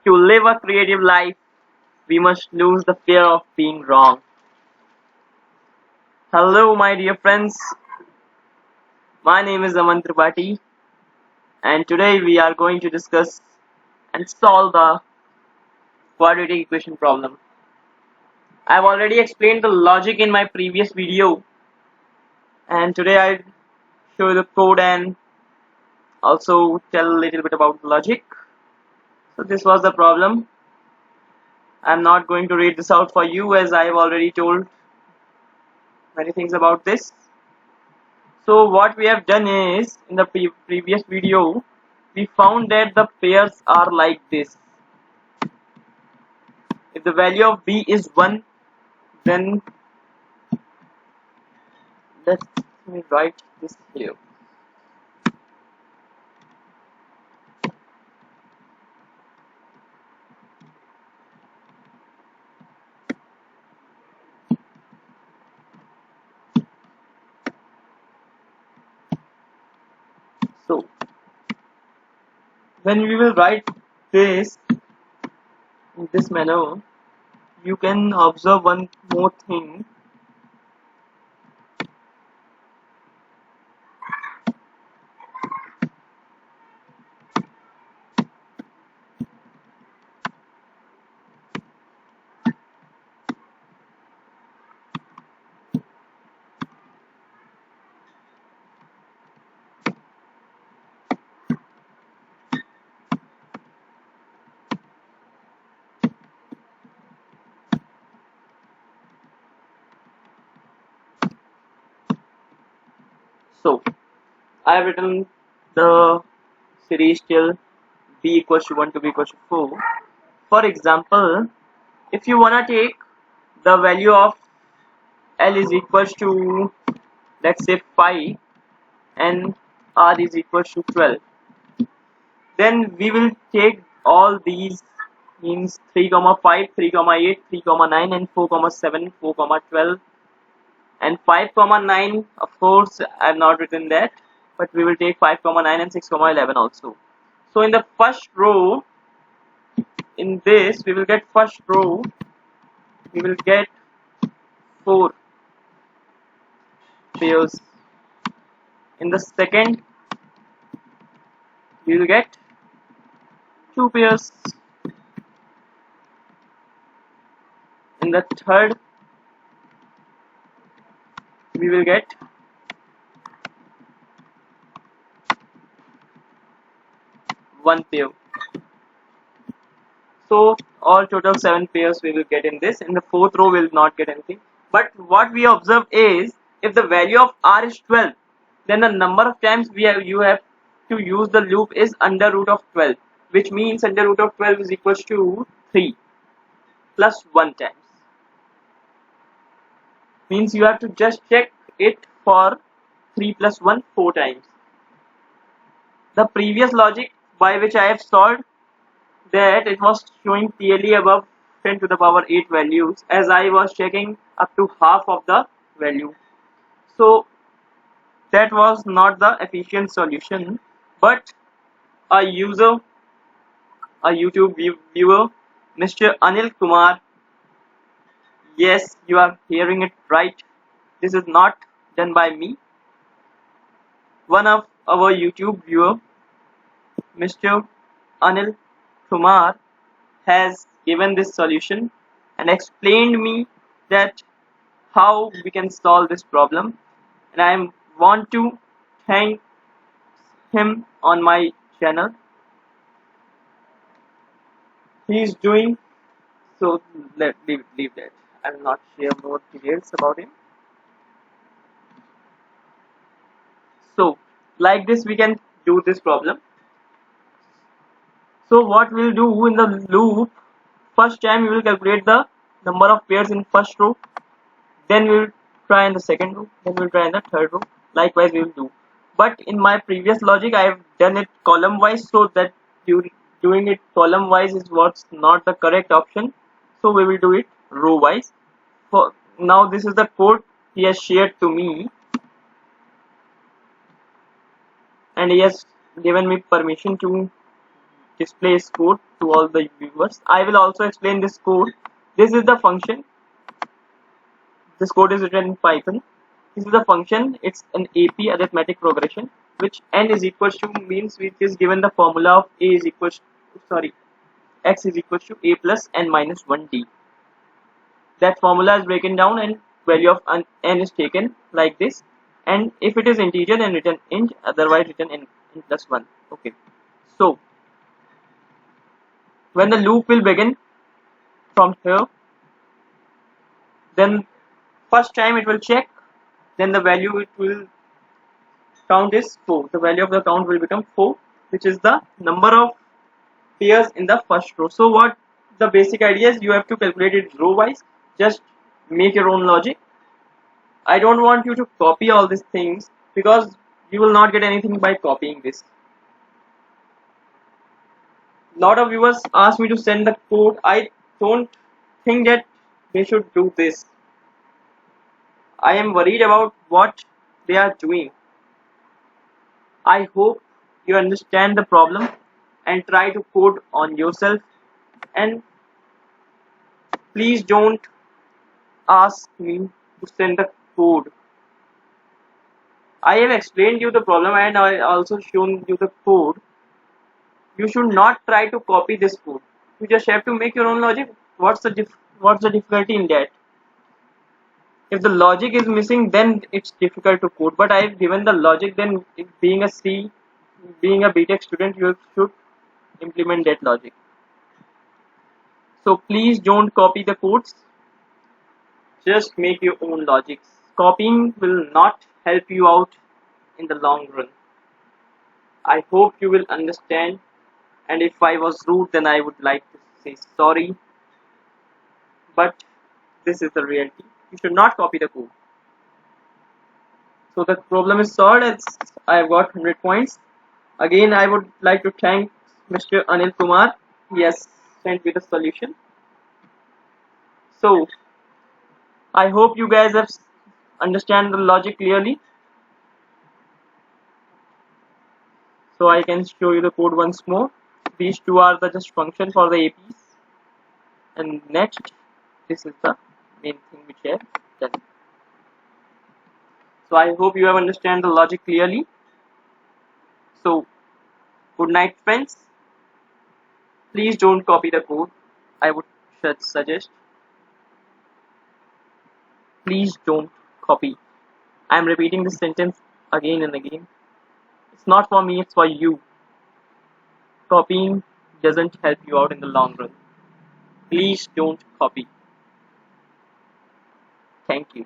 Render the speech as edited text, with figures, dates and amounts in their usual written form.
To live a creative life, we must lose the fear of being wrong. Hello, my dear friends. My name is Aman Tripathi, and today we are going to discuss and solve the quadratic equation problem. I've already explained the logic in my previous video, and today I'll show you the code and also tell a little bit about logic. So this was the problem. I'm not going to read this out for you as I have already told many things about this. So what we have done is, in the previous video, we found that the pairs are like this. If the value of b is 1, then let me write this here. So when we will write this in this manner, you can observe one more thing. So I have written the series till b equals to 1 to b equals to 4. For example, if you wanna take the value of L is equals to, let's say, 5 and R is equals to 12, then we will take all these, means 3 comma 5, 3 comma 8, 3 comma 9 and 4 comma 7, 4 comma 12 and 5 comma 9. Of course I have not written that, but we will take 5 comma 9 and 6 comma 11 also. So in the first row, in this we will get first row, we will get 4 pairs. In the second we will get 2 pairs. In the third we will get 1 pair. So all total 7 pairs we will get in this. In the fourth row we will not get anything. But what we observe is, if the value of R is 12, then the number of times you have to use the loop is under root of 12, which means under root of 12 is equals to 3 plus 1 times. Means you have to just check it for 3 plus 1 4 times. The previous logic by which I have solved that, it was showing clearly above 10 to the power 8 values, as I was checking up to half of the value. So that was not the efficient solution, but a user, a YouTube viewer, Mr. Anil Kumar, yes, you are hearing it right, this is not done by me. One of our YouTube viewer, Mr. Anil Kumar, has given this solution and explained me that how we can solve this problem, and I want to thank him on my channel. He is doing so. Leave that. I will not share more details about him. So like this we can do this problem. So what we'll do in the loop, first time we will calculate the number of pairs in first row, then we will try in the second row, then we will try in the third row. Likewise we will do. But in my previous logic I have done it column wise, so that doing it column wise is what's not the correct option. So we will do it row wise. For now, this is the code he has shared to me, and he has given me permission to displays code to all the viewers. I will also explain this code. This is the function. This code is written in Python. This is the function. It's an AP, arithmetic progression, which n is equals to means which is given the formula of a is equals to, sorry, x is equals to a plus n minus 1d. That formula is broken down and value of n is taken like this, and if it is integer then written int, otherwise written n plus 1. Okay, so when the loop will begin from here, then first time it will check, then the value it will count is 4. The value of the count will become 4, which is the number of pairs in the first row. So what the basic idea is, you have to calculate it row wise. Just make your own logic. I don't want you to copy all these things because you will not get anything by copying this. Lot of viewers ask me to send the code. I don't think that they should do this. I am worried about what they are doing. I hope you understand the problem and try to code on yourself, and please don't ask me to send the code. I have explained you the problem and I also shown you the code. You should not try to copy this code. You just have to make your own logic. What's the difficulty in that? If the logic is missing, then it's difficult to code. But I've given the logic. Then, being a BTech student, you should implement that logic. So please don't copy the codes. Just make your own logic. Copying will not help you out in the long run. I hope you will understand, and if I was rude, then I would like to say sorry, but this is the reality. You should not copy the code. So the problem is solved. I have got 100 points. Again, I would like to thank Mr. Anil Kumar. He has sent me the solution. So I hope you guys have understand the logic clearly. So I can show you the code once more. These two are the just function for the APs, and next this is the main thing which I have done. So I hope you have understand the logic clearly. So good night, friends. Please don't copy the code. I would suggest. Please don't copy. I am repeating this sentence again and again. It's not for me, it's for you. Copying doesn't help you out in the long run. Please don't copy. Thank you.